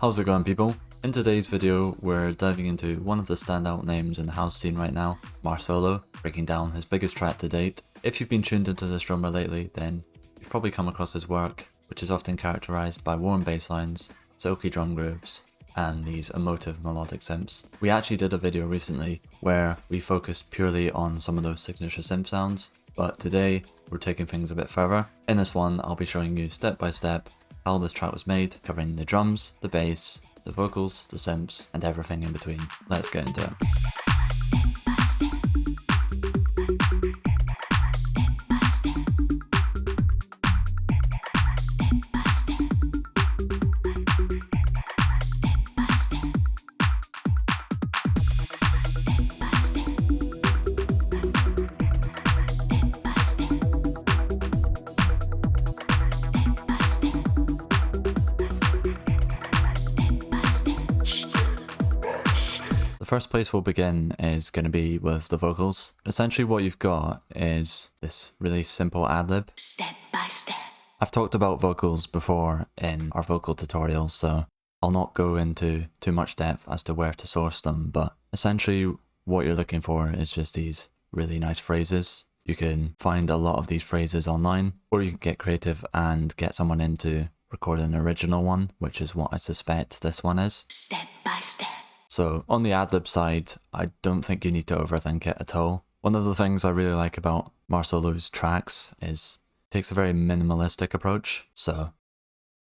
How's it going, people? In today's video, we're diving into one of the standout names in the house scene right now, Marsolo, breaking down his biggest track to date. If you've been tuned into this drummer lately, then you've probably come across his work, which is often characterized by warm bass lines, silky drum grooves, and these emotive melodic synths. We actually did a video recently where we focused purely on some of those signature synth sounds, but today we're taking things a bit further. In this one, I'll be showing you step by step how this track was made, covering the drums, the bass, the vocals, the synths, and everything in between. Let's get into it. The first place we'll begin is going to be with the vocals. Essentially what you've got is this really simple ad-lib. Step by step. I've talked about vocals before in our vocal tutorials, so I'll not go into too much depth as to where to source them, but essentially what you're looking for is just these really nice phrases. You can find a lot of these phrases online, or you can get creative and get someone in to record an original one, which is what I suspect this one is. Step by step. So on the ad-lib side, I don't think you need to overthink it at all. One of the things I really like about Marsolo's tracks is he takes a very minimalistic approach. So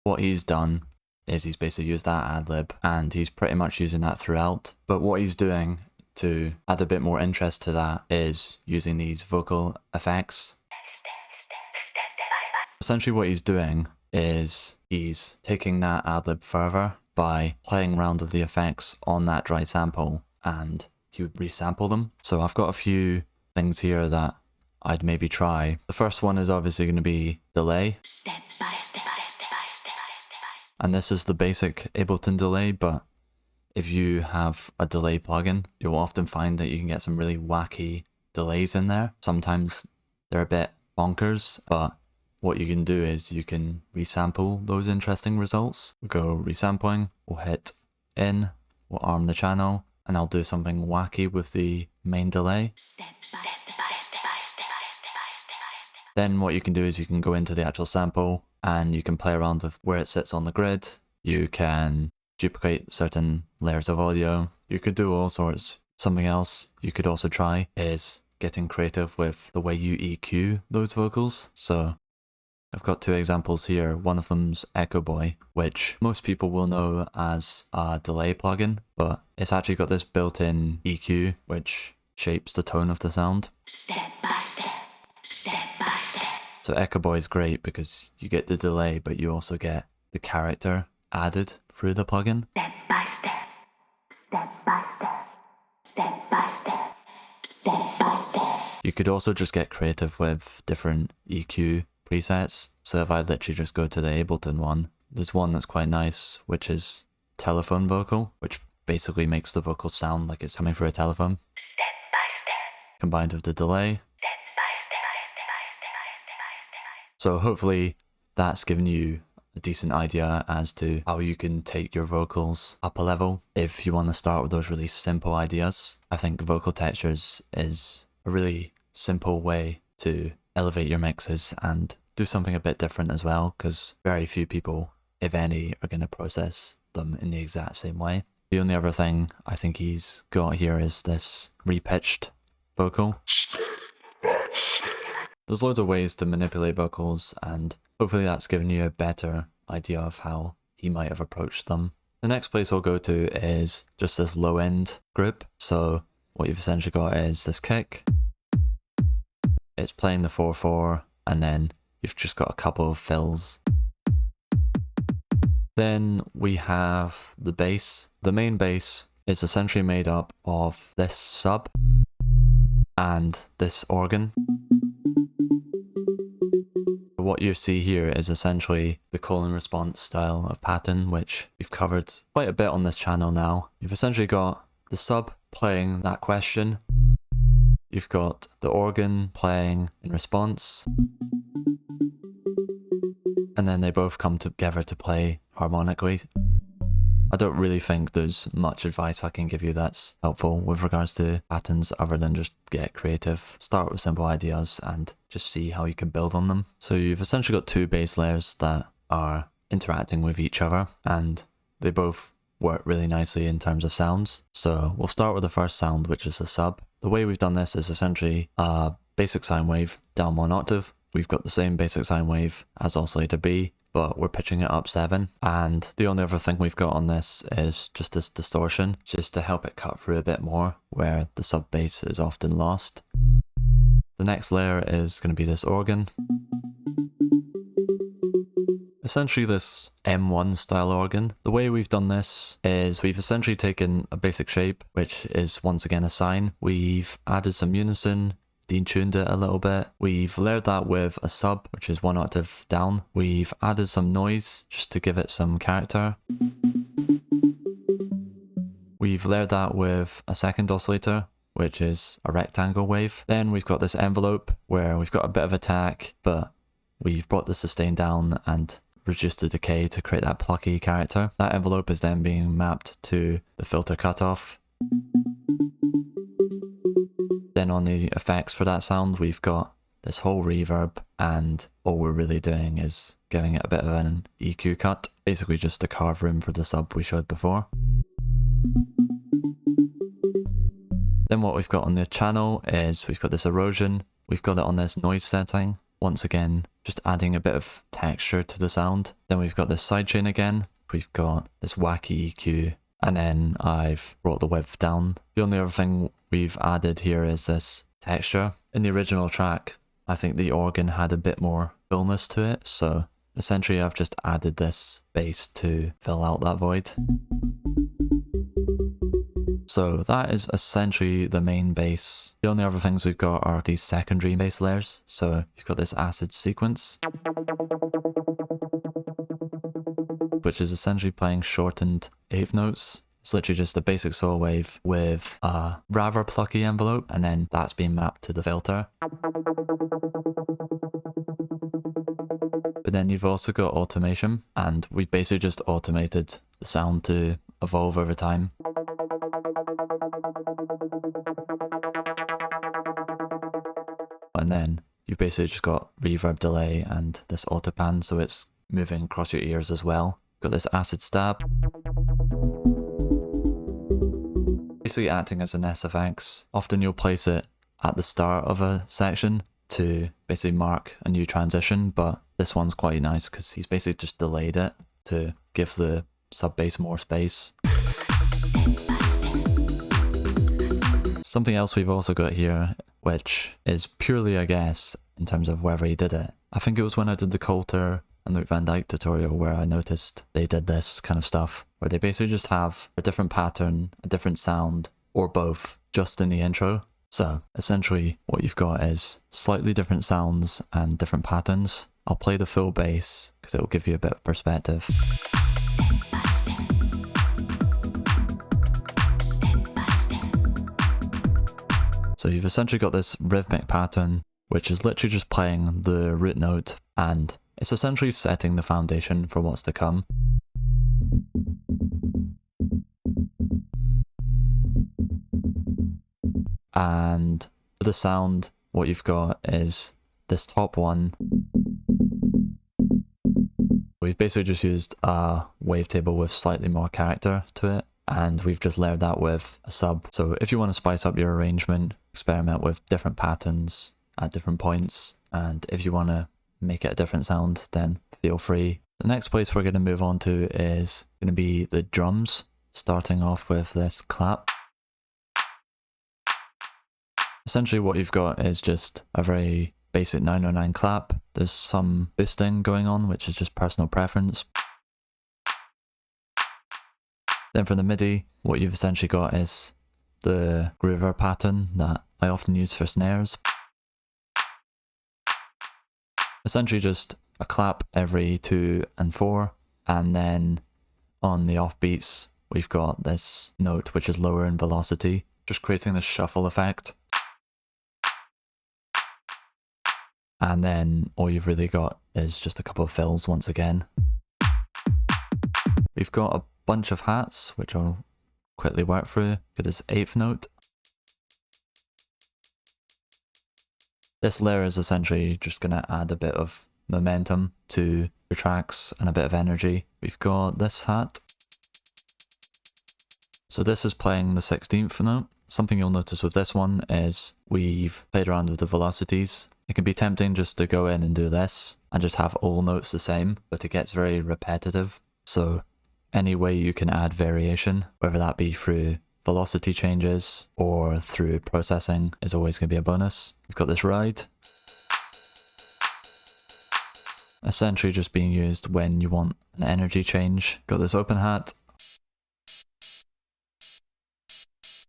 what he's done is he's basically used that ad-lib and he's pretty much using that throughout. But what he's doing to add a bit more interest to that is using these vocal effects. Essentially what he's doing is he's taking that ad-lib further by playing around with the effects on that dry sample, and he would resample them. So I've got a few things here that I'd maybe try. The first one is obviously going to be delay. Step by step. And this is the basic Ableton delay, but if you have a delay plugin, you'll often find that you can get some really wacky delays in there. Sometimes they're a bit bonkers, but what you can do is you can resample those interesting results. We'll go resampling, we'll hit in, we'll arm the channel, and I'll do something wacky with the main delay. Step by step. Then what you can do is you can go into the actual sample and you can play around with where it sits on the grid. You can duplicate certain layers of audio. You could do all sorts. Something else you could also try is getting creative with the way you EQ those vocals. So I've got two examples here. One of them's Echo Boy, which most people will know as a delay plugin, but it's actually got this built-in EQ, which shapes the tone of the sound. Step by step. Step by step. So Echo Boy is great because you get the delay, but you also get the character added through the plugin. Step by step. Step by step. Step by step. Step by step. You could also just get creative with different EQ presets. So if I literally just go to the Ableton one, there's one that's quite nice, which is telephone vocal, which basically makes the vocal sound like it's coming through a telephone. Step by step. Combined with the delay. Step by step. So hopefully that's given you a decent idea as to how you can take your vocals up a level. If you want to start with those really simple ideas, I think vocal textures is a really simple way to elevate your mixes and do something a bit different as well, because very few people, if any, are going to process them in the exact same way. The only other thing I think he's got here is this repitched vocal. There's loads of ways to manipulate vocals, and hopefully that's given you a better idea of how he might have approached them. The next place we'll go to is just this low end group. So what you've essentially got is this kick. It's playing the 4/4, and then you've just got a couple of fills. Then we have the bass. The main bass is essentially made up of this sub and this organ. What you see here is essentially the call and response style of pattern, which we've covered quite a bit on this channel now. You've essentially got the sub playing that question. You've got the organ playing in response. and then they both come together to play harmonically. I don't really think there's much advice I can give you that's helpful with regards to patterns other than just get creative. Start with simple ideas and just see how you can build on them. So you've essentially got two base layers that are interacting with each other, and they both work really nicely in terms of sounds. So we'll start with the first sound, which is the sub. The way we've done this is essentially a basic sine wave down 1 octave. We've got the same basic sine wave as oscillator B, but we're pitching it up 7. And the only other thing we've got on this is just this distortion, just to help it cut through a bit more where the sub bass is often lost. The next layer is going to be this organ. Essentially this M1 style organ. The way we've done this is we've essentially taken a basic shape, which is once again a sine. We've added some unison, detuned it a little bit. We've layered that with a sub, which is 1 octave down. We've added some noise just to give it some character. We've layered that with a second oscillator, which is a rectangle wave. Then we've got this envelope where we've got a bit of attack, but we've brought the sustain down and reduced the decay to create that plucky character. That envelope is then being mapped to the filter cutoff. Then on the effects for that sound, we've got this whole reverb, and all we're really doing is giving it a bit of an EQ cut. Basically just a carve room for the sub we showed before. Then what we've got on the channel is we've got this erosion. We've got it on this noise setting. Once again, just adding a bit of texture to the sound. Then we've got this sidechain again. We've got this wacky EQ. And then I've brought the width down. The only other thing we've added here is this texture. In the original track, I think the organ had a bit more fullness to it. So essentially I've just added this bass to fill out that void. So that is essentially the main bass. The only other things we've got are these secondary bass layers. So you've got this acid sequence, which is essentially playing shortened eighth notes. It's literally just a basic saw wave with a rather plucky envelope, and then that's being mapped to the filter. But then you've also got automation, and we've basically just automated the sound to evolve over time. And then you've basically just got reverb delay and this autopan, so it's moving across your ears as well. Got this acid stab, basically acting as an SFX. Often you'll place it at the start of a section to basically mark a new transition, but this one's quite nice because he's basically just delayed it to give the sub bass more space. Something else we've also got here, which is purely a guess in terms of whether he did it. I think it was when I did the Coulter and Luke Van Dyke tutorial where I noticed they did this kind of stuff, where they basically just have a different pattern, a different sound, or both, just in the intro. So essentially what you've got is slightly different sounds and different patterns. I'll play the full bass because it will give you a bit of perspective. So you've essentially got this rhythmic pattern, which is literally just playing the root note, and it's essentially setting the foundation for what's to come. And for the sound, what you've got is this top one. We've basically just used a wavetable with slightly more character to it, and we've just layered that with a sub. So if you want to spice up your arrangement, experiment with different patterns at different points, and if you want to make it a different sound, then feel free. The next place we're going to move on to is going to be the drums, starting off with this clap. Essentially what you've got is just a very basic 909 clap. There's some boosting going on, which is just personal preference. Then for the MIDI, what you've essentially got is the groover pattern that I often use for snares. Essentially just a clap every 2 and 4, and then on the offbeats we've got this note which is lower in velocity, just creating this shuffle effect. And then all you've really got is just a couple of fills once again. We've got a bunch of hats, which I'll quickly work through. Got this 8th note. This layer is essentially just going to add a bit of momentum to your tracks and a bit of energy. We've got this hat. So this is playing the 16th note. Something you'll notice with this one is we've played around with the velocities. It can be tempting just to go in and do this and just have all notes the same, but it gets very repetitive. So any way you can add variation, whether that be through velocity changes or through processing, is always going to be a bonus. We've got this ride. Essentially just being used when you want an energy change. Got this open hat.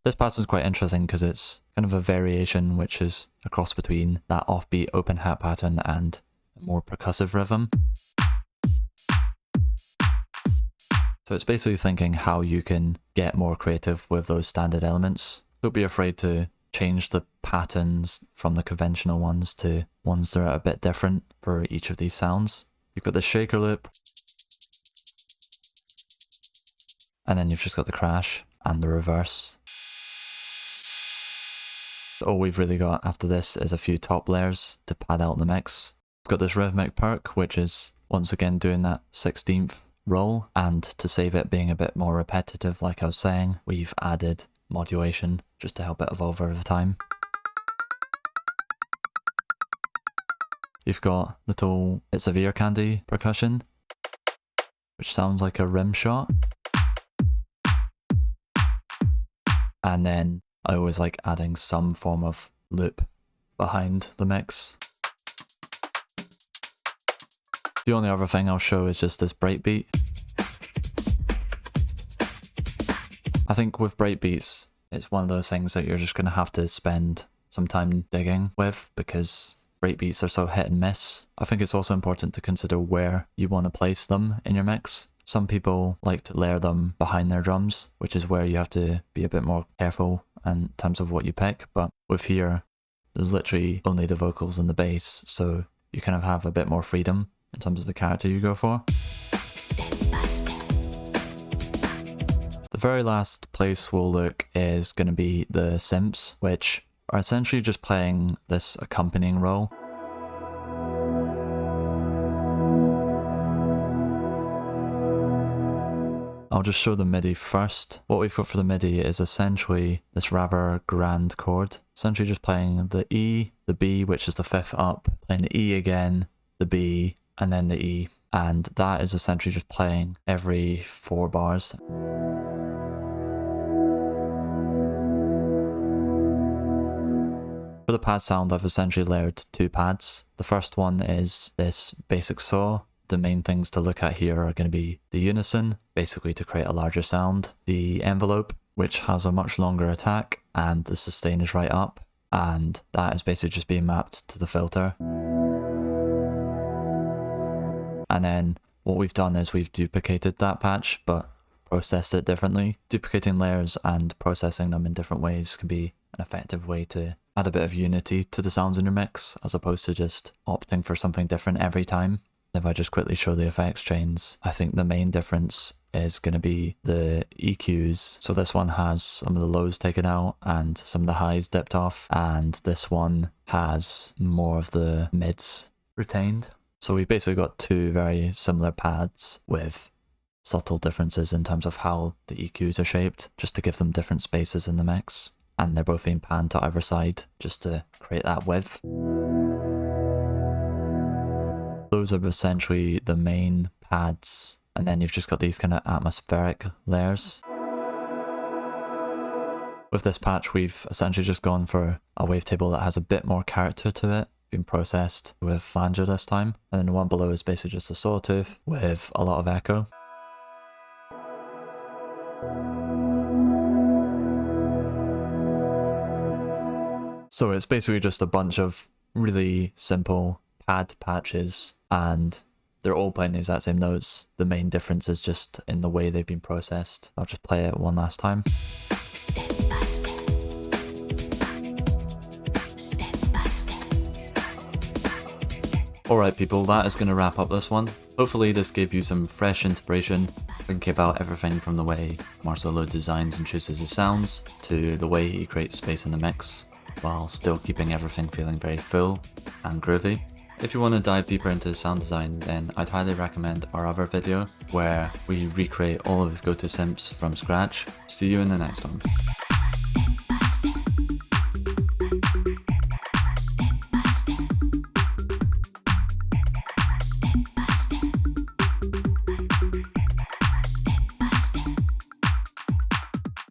This pattern's quite interesting because it's kind of a variation which is a cross between that offbeat open hat pattern and a more percussive rhythm. So it's basically thinking how you can get more creative with those standard elements. Don't be afraid to change the patterns from the conventional ones to ones that are a bit different for each of these sounds. You've got the shaker loop, and then you've just got the crash and the reverse. All we've really got after this is a few top layers to pad out the mix. We've got this rhythmic perk, which is once again doing that 16th roll, and to save it being a bit more repetitive, like I was saying, we've added modulation just to help it evolve over time. You've got little bits of ear candy percussion, which sounds like a rim shot. And then I always like adding some form of loop behind the mix. The only other thing I'll show is just this breakbeat. I think with breakbeats, it's one of those things that you're just going to have to spend some time digging with because breakbeats are so hit and miss. I think it's also important to consider where you want to place them in your mix. Some people like to layer them behind their drums, which is where you have to be a bit more careful in terms of what you pick. But with here, there's literally only the vocals and the bass, so you kind of have a bit more freedom in terms of the character you go for. Step by step. The very last place we'll look is going to be the Synths, which are essentially just playing this accompanying role. I'll just show the MIDI first. What we've got for the MIDI is essentially this rather grand chord. Essentially just playing the E, the B, which is the 5th up, playing the E again, the B, and then the E. And that is essentially just playing every 4 bars. For the pad sound, I've essentially layered 2 pads. The first one is this basic saw. The main things to look at here are going to be the unison, basically to create a larger sound, the envelope, which has a much longer attack, and the sustain is right up, and that is basically just being mapped to the filter. And then what we've done is we've duplicated that patch, but processed it differently. Duplicating layers and processing them in different ways can be an effective way to add a bit of unity to the sounds in your mix, as opposed to just opting for something different every time. If I just quickly show the effects chains, I think the main difference is going to be the EQs. So this one has some of the lows taken out and some of the highs dipped off, and this one has more of the mids retained. So we basically got 2 very similar pads with subtle differences in terms of how the EQs are shaped, just to give them different spaces in the mix. And they're both being panned to either side, just to create that width. Those are essentially the main pads, and then you've just got these kind of atmospheric layers. With this patch, we've essentially just gone for a wavetable that has a bit more character to it, been processed with flanger this time, and then the one below is basically just a sawtooth with a lot of echo. So it's basically just a bunch of really simple pad patches, and they're all playing the exact same notes. The main difference is just in the way they've been processed. I'll just play it one last time. Step by step. Step by step. Alright people, that is going to wrap up this one. Hopefully this gave you some fresh inspiration, thinking about everything from the way Marsolo designs and chooses his sounds, to the way he creates space in the mix, while still keeping everything feeling very full and groovy. If you want to dive deeper into sound design, then I'd highly recommend our other video, where we recreate all of his go-to synths from scratch. See you in the next one.